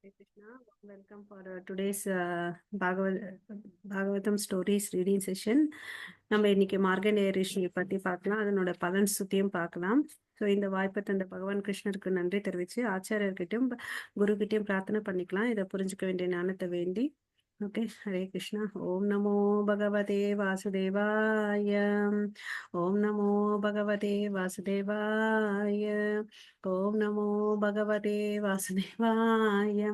Hare Krishna. Welcome for today's Bhagavatam stories reading session. நம்ம இன்னைக்கு மார்கண்டேய ரிஷியை பத்தி பார்க்கலாம், அதனோட பலன் சுத்தியும் பார்க்கலாம். ஸோ இந்த வாய்ப்பை தந்த பகவான் கிருஷ்ணருக்கு நன்றி தெரிவித்து ஆச்சாரியர்கிட்டையும் குருக்கிட்டையும் பிரார்த்தனை பண்ணிக்கலாம். இதை புரிஞ்சுக்க வேண்டிய ஞானத்தை வேண்டி. ஓகே, ஹரே கிருஷ்ணா. ஓம் நமோ பகவதே வாசுதேவாய. ஓம் நமோ பகவதே வாசுதேவாய. ஓம் நமோ பகவதே வாசுதேவாய.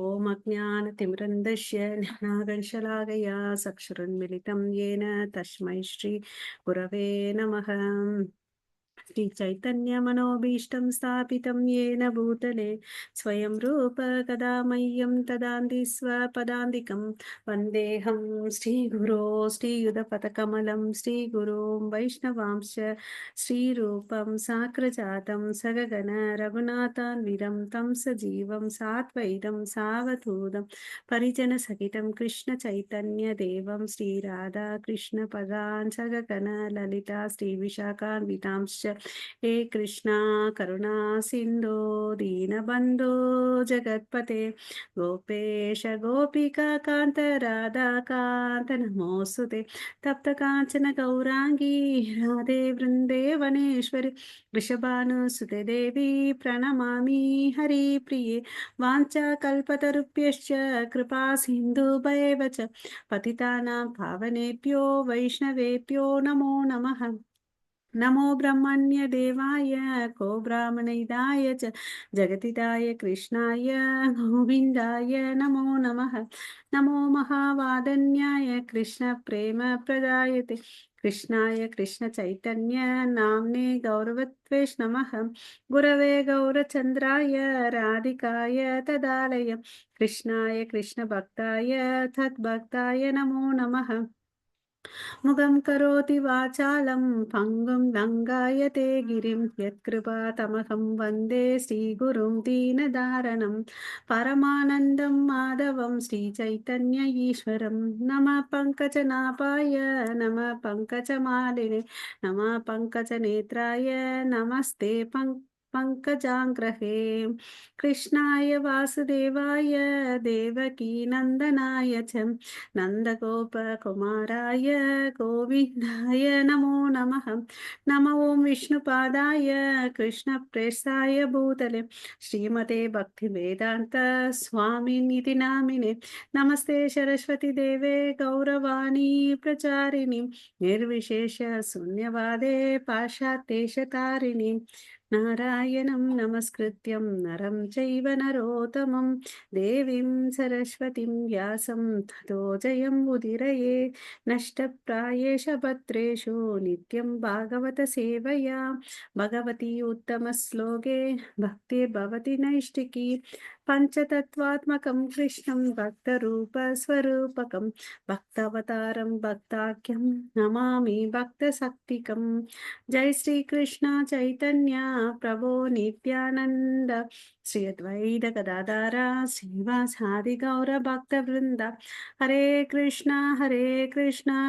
ஓம் அஜ்ஞானதிமிரந்தஸ்ய ஞானாகர்ஷலாகயா சக்ஷுரன்மிலிतं येन तस्मै श्री गुरवे नमः. श्री चैतन्य मनोभीष्टं स्थापितं येन भूतले स्वयं रूप कदा मह्यं तदान्ति स्वपदान्तिकं वन्देऽहं श्रीगुरो श्रीयुधपथकमलं श्रीगुरुं वैष्णवांश्च श्रीरूपं साग्रजातं सगगण रघुनाथान्वितं तं सजीवं साद्वैतं सावधूतं परिजनसहितं कृष्णचैतन्यदेवं श्रीराधा कृष्णपदान् सगगण ललिता श्रीविशाखान्वितांश्च हे कृष्णा करुणा सिन्धो दीनबन्धो जगत्पते गोपेश गोपिका कान्त राधा कान्त नमोऽस्तुते तप्त काञ्चन गौराङ्गी राधे वृन्दे वनेश्वरि वृषभानुसुते देवी प्रणमामि हरिप्रिये वाञ्छाकल्पतरुभ्यश्च कृपा सिन्धुभैव च पतितानां पावनेभ्यो वैष्णवेभ्यो नमो नमः. नमो ब्रह्मण्य देवाय को ब्राह्मणहिताय च जगतिदाय कृष्णाय गोविन्दाय नमो नमः. नमो महावादन्याय कृष्ण प्रेम प्रदायते कृष्णाय कृष्ण चैतन्य नाम्ने गौरवत्वेष नमः. गुरवे गौरचन्द्राय राधिकाय तदालय कृष्णाय कृष्ण भक्ताय तद्भक्ताय नमो नमः. मुगं करोति वाचालं पङ्गुं लङ्घायते गिरिं यत्कृपा तमहं वन्दे श्रीगुरुं दीनदारणं परमानन्दं माधवं श्रीचैतन्य ईश्वरं. नमः पङ्कजनाभाय नमः पङ्कजमालिने नमः पङ्कजनेत्राय नमस्ते पङ्कजाङ्ग्रहे. कृष्णाय वासुदेवाय देवकी नन्दनाय च नन्दगोपकुमाराय गोविन्दाय नमो नमः. नमो ॐ विष्णुपादाय कृष्णप्रेष्ठाय भूतले श्रीमते भक्तिवेदान्त स्वामिनिति नामिने नमस्ते सरस्वती देवे गौरवाणी प्रचारिणि निर्विशेष शून्यवादे पाश्चात्येशतारिणि नारायणं नमस्कृत्यं नरं चैव नरोत्तमं देवीं सरस्वतीं व्यासं ततो जयमुदीरये. नष्टप्रायेष भद्रेषु नित्यं भागवत सेवया भगवती उत्तमश्लोके भक्तिर्भवति नैष्टिकी. पञ्चतत्त्वात्मकं कृष्णं भक्तरूपस्वरूपकं भक्तावतारं भक्ताख्यं नमामि भक्तशक्तिकम्. जय श्री कृष्ण चैतन्य प्रभो नित्यानंद श्री अद्वैत गदाधर श्रीवासादि गौर भक्त वृंद. हरे कृष्णा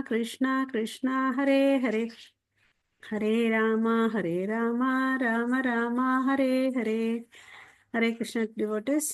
कृष्णा कृष्णा हरे हरे हरे राम राम राम हरे हरे. हरे कृष्ण डिवोटीज.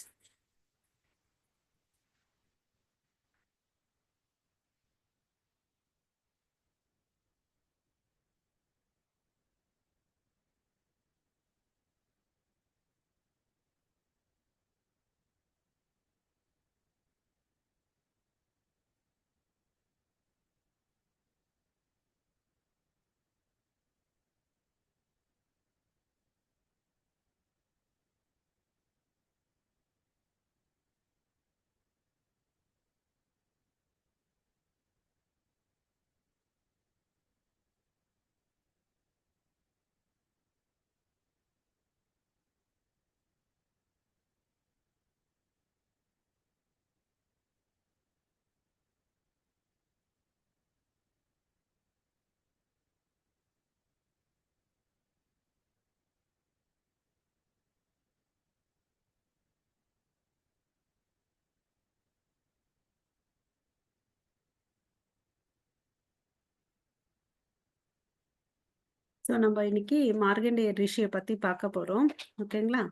ஸோ நம்ம இன்னைக்கு மார்கண்டேய ரிஷியை பற்றி பார்க்க போகிறோம். ஓகேங்களா?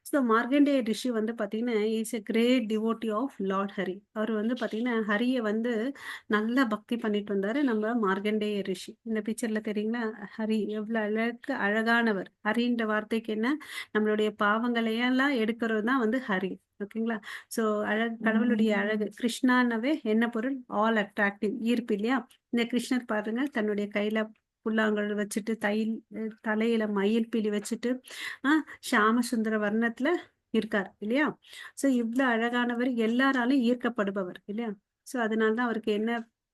ஸோ மார்க்கண்டேய ரிஷி வந்து பார்த்தீங்கன்னா, is a great devotee of lord Hari. அவர் வந்து பார்த்தீங்கன்னா, ஹரிய வந்து நல்லா பக்தி பண்ணிட்டு வந்தாரு நம்ம மார்க்கண்டேய ரிஷி. இந்த பிக்சர்ல தெரியுங்களா? ஹரி எவ்வளோ அழகு அழகானவர். ஹரின்ற வார்த்தைக்கு என்ன? நம்மளுடைய பாவங்களையெல்லாம் எடுக்கிறது தான் வந்து ஹரி. ஓகேங்களா? ஸோ கடவுளுடைய அழகு. கிருஷ்ணானாவே என்ன பொருள்? ஆல் அட்ராக்டிவ் ஈர்ப்பு இல்லையா? இந்த கிருஷ்ணர் பாருங்க தன்னுடைய கையில புல்லாங்குழல் வச்சுட்டு, தலையில மயில் பீலி வச்சுட்டு, ஆ ஷியாம சுந்தர வர்ணத்துல இருக்கார் இல்லையா? ஸோ இவ்ளோ அழகானவர், எல்லாராலும் ஈர்க்கப்படுபவர் இல்லையா? ஸோ அதனால தான் அவருக்கு என்ன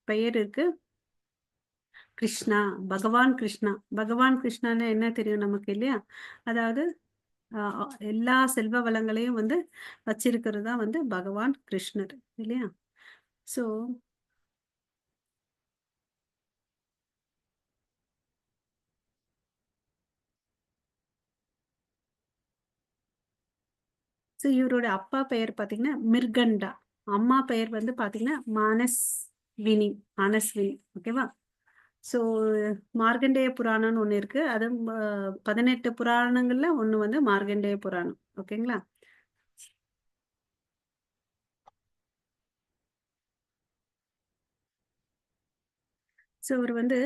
பெயர் இருக்கு? கிருஷ்ணா, பகவான் கிருஷ்ணா. பகவான் கிருஷ்ணான்னா என்ன தெரியும் நமக்கு இல்லையா? அதாவது அ அ எல்லா செல்வ வளங்களையும் வந்து வச்சிருக்கிறது தான் வந்து பகவான் கிருஷ்ணர் இல்லையா? ஸோ இவரோட அப்பா பெயர் பார்த்தீங்கன்னா, மிர்கண்டா. அம்மா பெயர் வந்து பார்த்தீங்கன்னா, மானஸ்வினி. மானஸ்வினி. ஓகேவா? ஸோ மார்க்கண்டேய புராணம்னு ஒண்ணு இருக்கு. அது 18 புராணங்கள்ல ஒண்ணு வந்து மார்க்கண்டேய புராணம். ஓகேங்களா? இவரு வந்து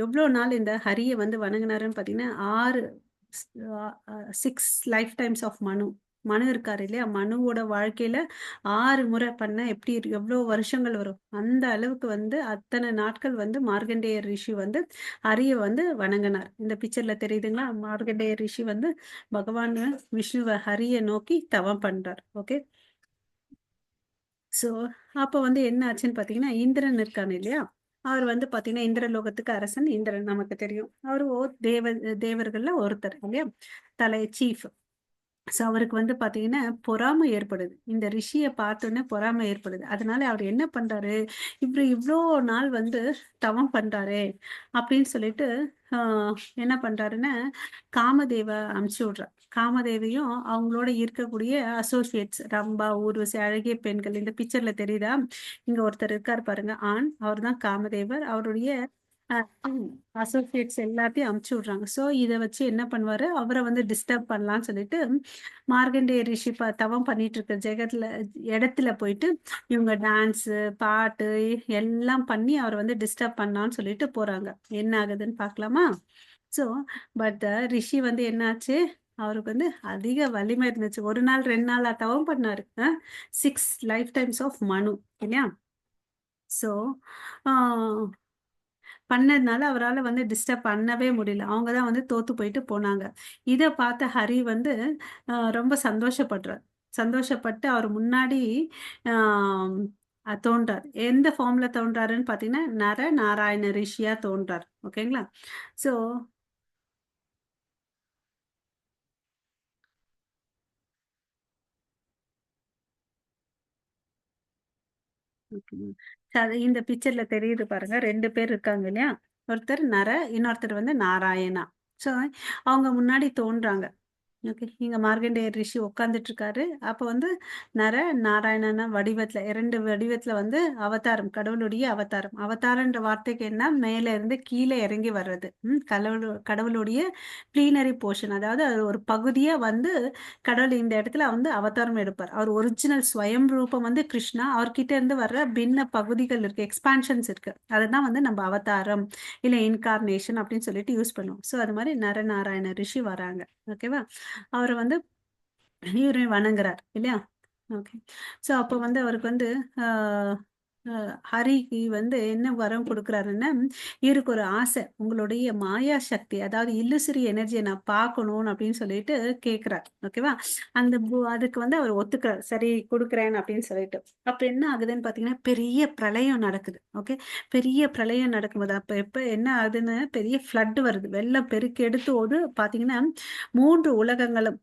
எவ்ளோ நாள் இந்த ஹரிய வந்து வணங்குனாருன்னு பார்த்தீங்கன்னா, 6 ஸ் அ அ 6 லைஃப் டைம்ஸ் ஆஃப் மனு. மனு இருக்காரு இல்லையா? மனுவோட வாழ்க்கையில 6 முறை பண்ணா எவ்ளோ வருஷங்கள் வரும்? அந்த அளவுக்கு வந்து அத்தன நாட்கள் வந்து மார்க்கண்டேய ரிஷி வந்து ஹரிய வந்து வணங்குனார். இந்த பிக்சர்ல தெரியுதுங்களா? மார்க்கண்டேய ரிஷி வந்து பகவான் விஷ்ணுவ ஹரிய நோக்கி தவம் பண்றார். ஓகே. ஸோ, அப்ப வந்து என்ன ஆச்சுன்னு பார்த்தீங்கன்னா, இந்திரன் இருக்கான் இல்லையா? அவர் வந்து பார்த்தீங்கன்னா, இந்திரலோகத்துக்கு அரசன் இந்திரன் நமக்கு தெரியும். அவரு தேவர்கள்ல ஒருத்தர் இல்லையா? சீஃப். அவருக்கு வந்து பார்த்தீங்கன்னா, பொறாமை ஏற்படுது. இந்த ரிஷிய பார்த்தோனே பொறாமை ஏற்படுது. அதனால அவர் என்ன பண்றாரு, இவரு இவ்ளோ நாள் வந்து தவம் பண்றாரே! அப்படின்னு சொல்லிட்டு, ஆ என்ன பண்றாருன்னா, காமதேவ அனுப்பிச்சு விடுறார். காமதேவியும் அவங்களோட இருக்கக்கூடிய அசோசியேட்ஸ் ரம்பா, ஊர்வசி, அழகிய பெண்கள் இந்த பிக்சர்ல தெரியுதா? இங்க ஒருத்தர் இருக்காரு பாருங்க, ஆண். அவர் தான் காமதேவர். அவருடைய அ ம் அசோசியேட்ஸ் எல்லாத்தையும் அனுப்பிச்சு விடுறாங்க. இத வச்சு என்ன பண்ணுவாரு, அவர வந்து டிஸ்டர்ப் பண்ணலான்னு சொல்லிட்டு மார்க்கண்டேய ரிஷி தவம் பண்ணிட்டு இருக்க இடத்துல போயிட்டு இவங்க டான்ஸு, பாட்டு எல்லாம் பண்ணி அவர வந்து டிஸ்டர்ப் பண்ணலான்னு சொல்லிட்டு போறாங்க. என்ன ஆகுதுன்னு பார்க்கலாமா? ஸோ, பட் ரிஷி வந்து என்னாச்சு, அவருக்கு வந்து அதிக வலிமை இருந்துச்சு. 1 நாள், 2 நாளா தவம் பண்ணாரு. 6 லைஃப் டைம்ஸ் ஆஃப் மனு இல்லையா? ஸோ, ஆ பண்ணதுனால அவரால வந்து டிஸ்டர்ப் பண்ணவே முடியல. அவங்க தான் வந்து தோத்து போயிட்டு போனாங்க. இத பார்த்த ஹரி வந்து ரொம்ப சந்தோஷப்படுறார். சந்தோஷப்பட்டு அவர் முன்னாடி ஆ தோன்றார். எந்த ஃபார்ம்ல தோன்றாருன்னு பார்த்தீங்கன்னா, நாராயண ரிஷியா தோன்றார். ஓகேங்களா? ஸோ இந்த பிக்சர்ல தெரியுது பாருங்க. 2 பேர் இருக்காங்க இல்லையா? ஒருத்தர் இன்னொருத்தர் வந்து நாராயணா. ஸோ அவங்க முன்னாடி தோன்றாங்க. ஓகே. இங்க மார்க்கண்டேயர் ரிஷி உட்கார்ந்துட்டு இருக்காரு. அப்ப வந்து நாராயணன வடிவத்துல 2 வடிவத்துல வந்து அவதாரம். கடவுளுடைய அவதாரம். அவதாரன்ற வார்த்தைக்கு என்ன? மேல இருந்து கீழ இறங்கி வர்றது. கடவுளுடைய ப்ளீனரி போர்ஷன். அதாவது அது ஒரு பகுதியா வந்து கடவுள் இந்த இடத்துல வந்து அவதாரம் எடுப்பார். அவர் ஒரிஜினல் ஸ்வயம் ரூபம் வந்து கிருஷ்ணா. அவர்கிட்ட இருந்து வர்ற பின்ன பகுதிகள் இருக்கு. எக்ஸ்பான்ஷன்ஸ் இருக்கு. அததான் வந்து நம்ம அவதாரம், இல்ல இன்கார்னேஷன் அப்படின்னு சொல்லிட்டு யூஸ் பண்ணுவோம். அது மாரி நரநாராயண ரிஷி வராங்க. ஓகேவா? அவர வந்து இவரு வணங்குறார் இல்லையா? ஓகே. அப்ப வந்து அவருக்கு வந்து ஆ அ ஹரிக்கு வந்து என்ன வரம் குடுக்குறாருன்னா, இவருக்கு ஒரு ஆசை. உங்களுடைய மாயா சக்தி, அதாவது இல்லுசரி எனர்ஜிய நான் பார்க்கணும் அப்படின்னு சொல்லிட்டு கேட்கிறார். ஓகேவா? அதுக்கு வந்து அவர் ஒத்துக்கிறார். சரி குடுக்குறேன் அப்படின்னு சொல்லிட்டு. அப்ப என்ன ஆகுதுன்னு பார்த்தீங்கன்னா, பெரிய பிரளயம் நடக்குது. ஓகே. பெரிய பிரளயம் நடக்கும்போது, அப்ப எப்ப என்ன ஆகுதுன்னு பெரிய ஃப்ளட் வருது. வெள்ளம் பெருக்கெடுத்து பார்த்தீங்கன்னா, 3 உலகங்களும்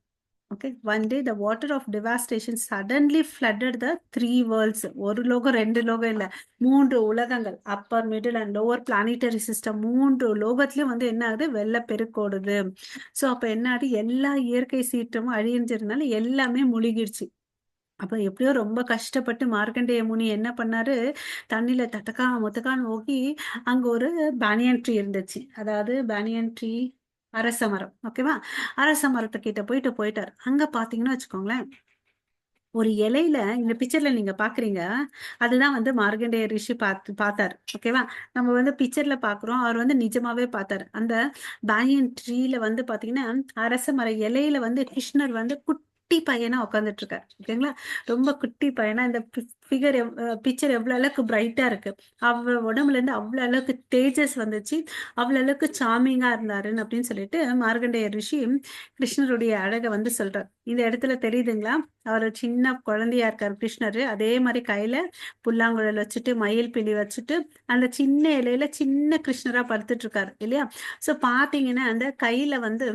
okay. One day the water of devastation suddenly flooded the 3 worlds. ஒரு லோகம், 2 லோகம் இல்ல. 3 உலகங்கள். Upper, middle and lower planetary system 3 லோகத்திலயும் வந்து என்ன ஆகுது? வெள்ளப்பெருக்கோடுது. அப்ப என்ன ஆகுது? எல்லா இயற்கை சீற்றமும் அழிஞ்சதுனால எல்லாமே முழுகிடுச்சு. அப்ப எப்படியோ ரொம்ப கஷ்டப்பட்டு மார்க்கண்டேய முனி என்ன பண்ணாரு, தண்ணீல தத்தக்கா முத்தக்கான்னு ஓகி, அங்க ஒரு பேனியன் ட்ரீ இருந்துச்சு. அதாவது பேனியன் ட்ரீ அரச மரம். ஓகேவா? அரச மரத்துக்கிட்ட போயிட்டாரு. அங்க பார்த்தீங்கன்னு வச்சுக்கோங்களேன், ஒரு இலையில இந்த பிக்சர்ல நீங்க பார்க்குறீங்க. அதுதான் வந்து மார்க்கண்டேய ரிஷி பார்த்தாரு. ஓகேவா? நம்ம வந்து பிக்சர்ல பார்க்குறோம். அவர் வந்து நிஜமாவே பார்த்தாரு. அந்த பேனியன் ட்ரீல வந்து பார்த்தீங்கன்னா, அரச மர இலையில வந்து கிருஷ்ணர் வந்து குட்டி பையனா உட்கார்ந்துட்டு இருக்காரு. ஓகேங்களா? ரொம்ப குட்டி பையனா இந்த ஃபிகர் பிக்சர் எவ்வளோ அளவுக்கு பிரைட்டா இருக்கு. அவர் உடம்புலேருந்து அவ்வளோ அளவுக்கு தேஜஸ் வந்துச்சு. அவ்வளோ அளவுக்கு சார்மிங்கா இருந்தாருன்னு அப்படின்னு சொல்லிட்டு மார்க்கண்டேய ரிஷி கிருஷ்ணருடைய அழக வந்து சொல்றார். இந்த இடத்துல தெரியுதுங்களா? அவரு சின்ன குழந்தையா இருக்காரு கிருஷ்ணரு. அதே மாரி கையில புல்லாங்குழல் வச்சுட்டு, மயில் பில்லி வச்சுட்டு, அந்த சின்ன இலையில சின்ன கிருஷ்ணரா படுத்துட்டு இருக்காரு இல்லையா? ஸோ பார்த்தீங்கன்னா, அந்த கையில வந்து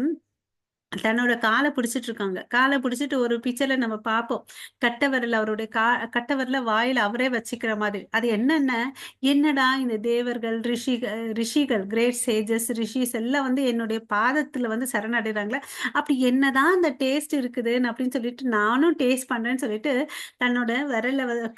தன்னோட கால பிடிச்சிட்டு இருக்காங்க. கால பிடிச்சிட்டு ஒரு பிக்சர்ல நம்ம பார்ப்போம். கட்டை விரல் அவருடைய கட்டை விரல வாயில அவரே வச்சுக்கிற மாதிரி. அது என்னன்னா, என்னடா இந்த தேவர்கள், ரிஷிகள், கிரேட் சேஜஸ், ரிஷிஸ் எல்லாம் வந்து என்னுடைய பாதத்துல வந்து சரணடைறாங்களே, அப்படி என்னதான் அந்த டேஸ்ட் இருக்குதுன்னு அப்படின்னு சொல்லிட்டு நானும் டேஸ்ட் பண்றேன்னு சொல்லிட்டு, தன்னோட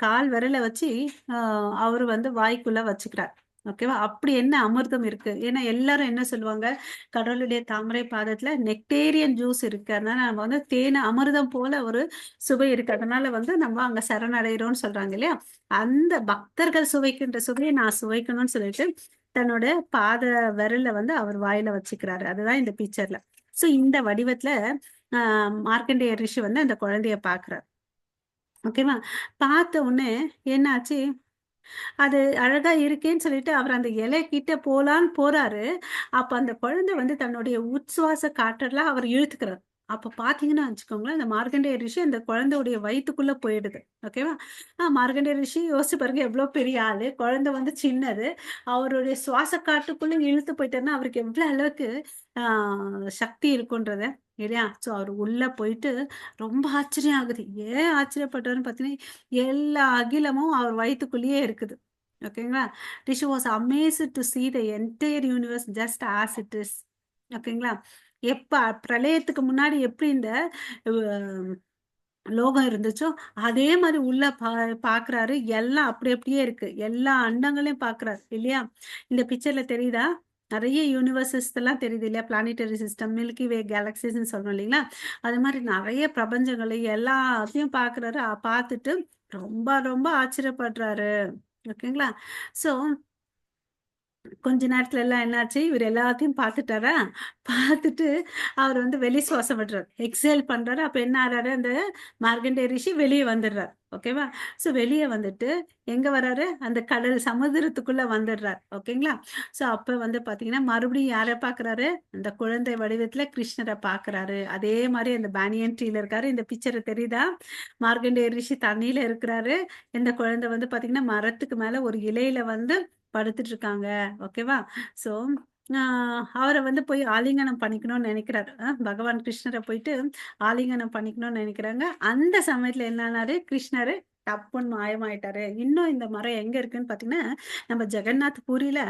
கால் விரல வச்சு அ அவரு வந்து வாய்க்குள்ள வச்சுக்கிறார். ஓகேவா? அப்படி என்ன அமிர்தம் இருக்கு? ஏன்னா எல்லாரும் என்ன சொல்லுவாங்க, கடவுளுடைய தாமரை பாதத்துல நெக்டேரியன் ஜூஸ் இருக்கு. அதனால நம்ம வந்து தேன அமிர்தம் போல ஒரு சுவை இருக்கு. அதனால வந்து நம்ம அங்க சரணடைறோம்னு சொல்றாங்க இல்லையா? அந்த பக்தர்கள் சுவைக்கின்ற சுவைய நான் சுவைக்கணும்னு சொல்லிட்டு, தன்னோட பாத விரல வந்து அவர் வாயில வச்சுக்கிறாரு. அதுதான் இந்த பிக்சர்ல. ஸோ இந்த வடிவத்துல அ மார்க்கண்டேய ரிஷி வந்து அந்த குழந்தைய பார்க்குறார். ஓகேவா? பார்த்த உடனே என்ன ஆச்சு? அது அழகா இருக்கேன்னு சொல்லிட்டு அவர் அந்த இலை கிட்ட போலான்னு போறாரு. அப்ப அந்த குழந்தை வந்து தன்னுடைய உட்சுவாச காற்றெல்லாம் அவர் இழுத்துக்கிறார். அப்ப பார்த்தீங்கன்னா வச்சுக்கோங்களேன், அந்த மார்க்கண்டேய ரிஷி அந்த குழந்தையுடைய வயித்துக்குள்ள போயிடுது. ஓகேவா? மார்க்கண்டேய ரிஷி யோசிச்சு பாருங்க எவ்ளோ பெரிய ஆளு. குழந்தை வந்து சின்னது. அவருடைய சுவாச காற்றுக்குள்ள இழுத்து போயிட்டாருன்னா, அவருக்கு எவ்வளோ அளவுக்கு ஆ சக்தி இருக்குன்றத இல்லையா? ஸோ அவரு உள்ள போயிட்டு ரொம்ப ஆச்சரியம் ஆகுது. ஏன் ஆச்சரியப்பட்டாருன்னு பார்த்தீங்கன்னா, எல்லா அகிலமும் அவர் வயித்துக்குள்ளேயே இருக்குது. ஓகேங்களா? Rishi was amazed to see the entire universe just as it is. ஓகேங்களா? எப்ப பிரளயத்துக்கு முன்னாடி எப்படி இந்த அ லோகம் இருந்துச்சோ, அதே மாரி உள்ள பார்க்குறாரு. எல்லாம் அப்படி அப்படியே இருக்கு. எல்லா அண்டங்களையும் பார்க்குறாரு இல்லையா? இந்த பிக்சர்ல தெரியுதா? நெறைய யூனிவர்ஸஸ் எல்லாம் தெரியுது இல்லையா? பிளானட்டரி சிஸ்டம், மில்கி வே கேலக்ஸிஸ்ன்னு சொல்றோம் இல்லைங்களா? அது மாரி நெறைய பிரபஞ்சங்களை எல்லாத்தையும் பார்க்குறாரு. பார்த்துட்டு ரொம்ப ரொம்ப ஆச்சரியப்படுறாரு. ஓகேங்களா? ஸோ கொஞ்ச நேரத்துல எல்லாம் என்னாச்சு, இவரு எல்லாத்தையும் பார்த்துட்டாரா, பார்த்துட்டு அவரு வந்து வெளி சுவாசம் விடுறாரு. எக்ஸேல் பண்றாரு. அப்ப என்ன ஆறாரு, அந்த மார்க்கண்டேய ரிஷி வெளிய வந்துடுறார். ஓகேவா? ஸோ வெளிய வந்துட்டு எங்க வராரு, அந்த கடல் சமுத்திரத்துக்குள்ள வந்துடுறார். ஓகேங்களா? ஸோ அப்ப வந்து பார்த்தீங்கன்னா, மறுபடியும் யார பார்க்குறாரு, அந்த குழந்தை வடிவத்துல கிருஷ்ணர பார்க்குறாரு. அதே மாரி அந்த பேனியன் ட்ரீல இருக்காரு. இந்த பிக்சர் தெரியுதா? மார்க்கண்டேய ரிஷி தண்ணீல இருக்கிறாரு. இந்த குழந்தை வந்து பார்த்தீங்கன்னா, மரத்துக்கு மேல ஒரு இலையில வந்து படுத்துட்டு இருக்காங்க. ஓகேவா? ஸோ, அ அவர வந்து போய் ஆலிங்கனம் பண்ணிக்கணும்னு நெனைக்கிறாரு. பகவான் கிருஷ்ணர போயிட்டு ஆலிங்கனம் பண்ணிக்கணும்னு நெனைக்கிறாங்க. அந்த சமயத்துல என்ன ஆனாரு, கிருஷ்ணரு டப்புன்னு மாயமாயிட்டாரு. இன்னும் இந்த மரம் எங்க இருக்குன்னு பார்த்தீங்கன்னா, நம்ம ஜெகந்நாத் பூரியில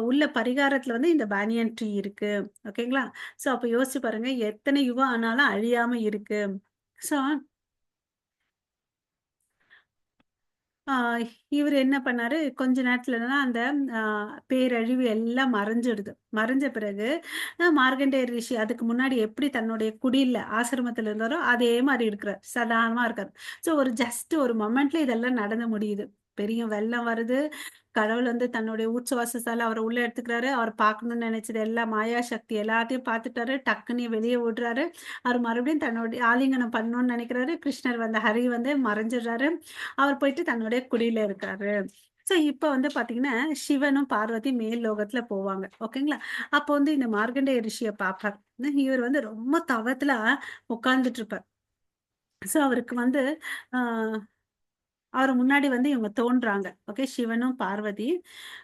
உள்ள பரிகாரத்துல வந்து இந்த பானியன் ட்ரீ இருக்கு. ஓகேங்களா? ஸோ, அப்ப யோசிச்சு பாருங்க, எத்தனை யுகம் ஆனாலும் அழியாம இருக்கு. ஸோ ஆ இவரு என்ன பண்ணாரு, கொஞ்ச நேரத்துலலாம் அந்த அ பேரழிவு எல்லாம் மறைஞ்சிடுது. மறைஞ்ச பிறகு மார்க்கண்டேய ரிஷி அதுக்கு முன்னாடி எப்படி தன்னுடைய குடில்ல, ஆசிரமத்தில இருந்தாரோ, அதே மாரி இருக்கிறார். சாதாரணமா இருக்காரு. ஸோ ஒரு ஜஸ்ட் ஒரு மொமெண்ட்ல இதெல்லாம் நடந்து முடியுது. பெரிய வெள்ளம் வருது. கடவுள் வந்து தன்னுடைய உச்சவாசத்தால அவர உள்ள எடுத்துக்கிறாரு. அவர் பார்க்கணும்னு நெனைச்சது எல்லாம் மாயா சக்தி எல்லாத்தையும் பார்த்துட்டாரு. டக்குன்னு வெளிய விடுறாரு. அவர் மறுபடியும் தன்னுடைய ஆலிங்கனம் பண்ணணும்னு நெனைக்கிறாரு. கிருஷ்ணர் வந்து ஹரி வந்து மறைஞ்சிடுறாரு. அவர் போயிட்டு தன்னுடைய குடியில இருக்காரு. ஸோ இப்ப வந்து பார்த்தீங்கன்னா, சிவனும் பார்வதியும் மேல் லோகத்துல போவாங்க. ஓகேங்களா? அப்போ வந்து இந்த மார்க்கண்டேய ரிஷிய பார்ப்பார். இவர் வந்து ரொம்ப தவத்துல உட்கார்ந்துட்டு இருப்பார். ஸோ அவருக்கு வந்து ஆ அவரு முன்னாடி வந்து இவங்க தோன்றாங்க. ஓகே. சிவனும், பார்வதி.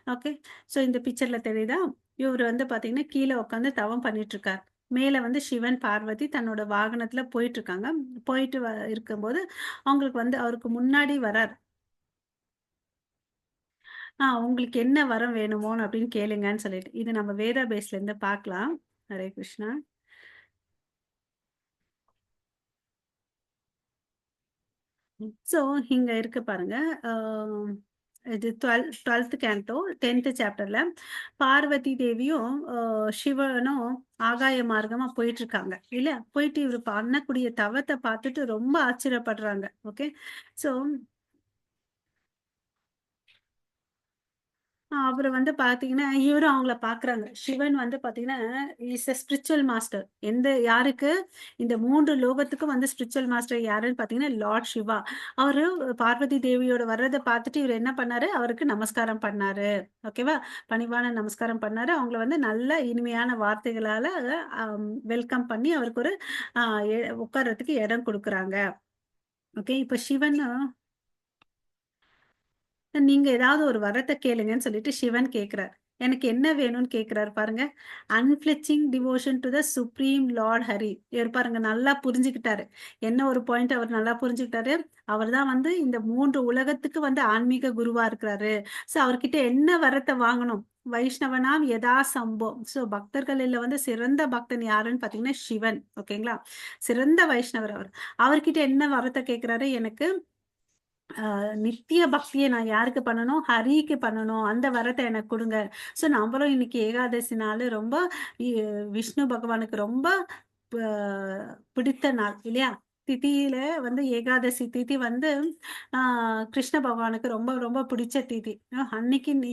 ஓகே. ஸோ இந்த பிக்சர்ல தெரியுதா? இவரு வந்து பார்த்தீங்கன்னா, கீழ உட்கார்ந்து தவம் பண்ணிட்டுருக்கார். மேல வந்து சிவன், பார்வதி தன்னோட வாகனத்துல போயிட்டுருக்காங்க. போயிட்டு இருக்கும்போது, அவங்களுக்கு வந்து அவருக்கு முன்னாடி வரார். உங்களுக்கு என்ன வரம் வேணுமோன்னு அப்படின்னு கேளுங்கன்னு சொல்லிட்டு. இது நம்ம வேதா பேஸ்லேருந்து பார்க்கலாம். ஹரே கிருஷ்ணா. ஸோ இங்க இருக்கு பாருங்க. அ இது 12th கேண்டோ 10th சாப்டர்ல பார்வதி தேவியும் சிவனும் ஆகாய மார்க்கமா போயிட்டு இருக்காங்க இல்ல போயிட்டு இவர் பண்ணக்கூடிய தவத்தை பார்த்துட்டு ரொம்ப ஆச்சரியப்படுறாங்க. ஓகே. ஸோ அவரு வந்து பாத்தீங்கன்னா, இவரும் அவங்கள பாக்குறாங்க. சிவன் வந்து பாத்தீங்கன்னா, இஸ் அ ஸ்பிரிச்சுவல் மாஸ்டர். யாருக்கு? இந்த 3 லோகத்துக்கும் வந்து ஸ்பிரிச்சுவல் மாஸ்டர் யாருன்னு பாத்தீங்கன்னா, லார்ட் சிவா. அவரு பார்வதி தேவியோட வர்றத பாத்துட்டு இவரு என்ன பண்ணாரு? அவருக்கு நமஸ்காரம் பண்ணாரு. ஓகேவா? பணிவான நமஸ்காரம் பண்ணாரு. அவங்கள வந்து நல்ல இனிமையான வார்த்தைகளால வெல்கம் பண்ணி அவருக்கு ஒரு அ எ உட்கார்றதுக்கு இடம் குடுக்குறாங்க. ஓகே. இப்ப சிவன் நீங்க ஏதாவது ஒரு வரத்த கேளுங்கன்னு சொல்லிட்டு சிவன் கேட்கிறார். எனக்கு என்ன வேணும்னு கேட்கிறாரு பாருங்க. Unflinching devotion to the supreme lord Hari. இவர் பாருங்க நல்லா புரிஞ்சுக்கிட்டாரு. என்ன ஒரு பாயிண்ட் அவர் நல்லா புரிஞ்சுக்கிட்டாரு. அவர் தான் வந்து இந்த 3 உலகத்துக்கு வந்து ஆன்மீக குருவா இருக்கிறாரு. ஸோ அவர்கிட்ட என்ன வரத்த வாங்கணும்? வைஷ்ணவனாம் யதா சம்போ. ஸோ பக்தர்களில வந்து சிறந்த பக்தன் யாருன்னு பார்த்தீங்கன்னா சிவன். ஓகேங்களா? சிறந்த வைஷ்ணவர் அவர். அவர்கிட்ட என்ன வரத்த கேட்கிறாரு? எனக்கு நித்திய பக்திய நான் யாருக்கு பண்ணணும்? ஹரிக்கு பண்ணணும். அந்த வரத்த எனக்கு குடுங்க. ஸோ நம்மளும் இன்னைக்கு ஏகாதசி நாளு ரொம்ப இ விஷ்ணு பகவானுக்கு ரொம்ப ப பிடித்த நாள் இல்லையா? திதியில வந்து ஏகாதசி திதி வந்து ஆ கிருஷ்ண பகவானுக்கு ரொம்ப ரொம்ப பிடிச்ச திதி.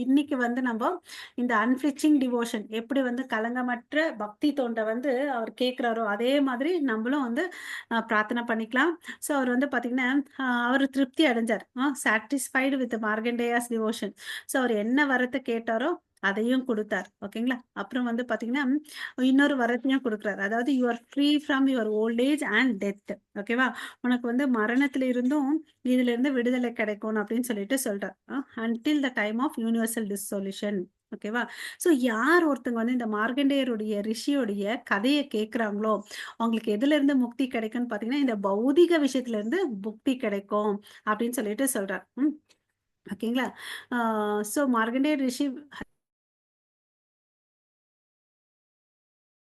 இன்னைக்கு வந்து நம்ப இந்த அன்ஃபிளிச்சிங் டிவோஷன் எப்படி வந்து கலங்கமற்ற பக்தி தொண்ட வந்து அவர் கேட்கிறாரோ, அதே மாதிரி நம்பளும் வந்து பிரார்த்தனை பண்ணிக்கலாம். ஸோ அவர் வந்து பார்த்தீங்கன்னா, அவரு திருப்தி அடைஞ்சார். Satisfied with Markandeya's devotion. So அவர் என்ன வரத்த கேட்டாரோ, அதையும் குடுத்தார். ஓகேங்களா? அப்புறம் வந்து பார்த்தீங்கன்னா, இன்னொரு வரத்தையும் குடுக்குறாரு. அதாவது you are free from your old age and death. ஓகேவா? உனக்கு வந்து மரணத்தில இருந்தும் இதிலிருந்து விடுதலை கிடைக்கும் அப்படின்னு சொல்லிட்டு சொல்றார். Until the time of universal dissolution. ஓகேவா? ஸோ யார் ஒருத்தங்க வந்து இந்த மார்க்கண்டேயருடைய ரிஷியோடைய கதைய கேட்கிறாங்களோ, அவங்களுக்கு எதுலருந்து முக்தி கிடைக்கும்னு பார்த்தீங்கன்னா, இந்த பௌதிக விஷயத்துலருந்து முக்தி கிடைக்கும் அப்படின்னு சொல்லிட்டு சொல்றார். ஓகேங்களா? ஸோ மார்க்கண்டேய ரிஷி